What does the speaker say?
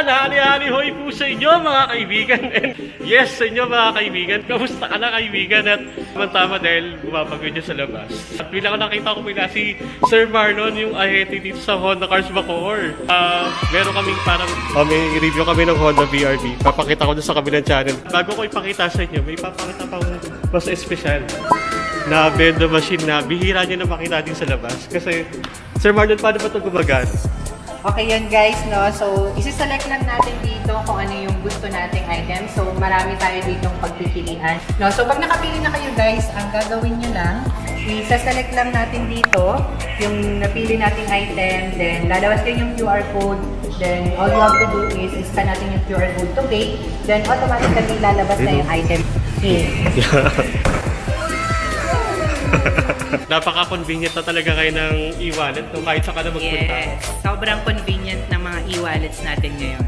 Hali-hali hoy po sa inyo mga kaibigan. And yes, sa inyo mga kaibigan. Kamusta ka na kaibigan? At tama dahil bumapagod niya sa labas. At bilang nakita ko pala si Sir Marlon, yung ahente dito sa Honda Cars Bacoor. Meron kaming parang may review kami ng Honda VRV. Papakita ko doon sa kabilang channel. Bago ko ipakita sa inyo, may papakita pang mas espesyal na vending machine na bihira nyo na makita din sa labas. Kasi, Sir Marlon, paano ba ito gumagana? Okay yun guys, no? So, isi-select lang natin dito kung ano yung gusto nating item. So, marami tayo ditong pagpipilian. No? So, pag nakapili na kayo guys, ang gagawin nyo lang, isa-select lang natin dito yung napili nating item. Then, lalabas kayo yung QR code. Then, all you have to do is scan natin yung QR code to pay. Then, automatically lalabas na yung item. Napaka-convenient na talaga kayo ng e-wallet no? Kahit saan ka na magpunta. Yes, sobrang convenient ng mga e-wallets natin ngayon.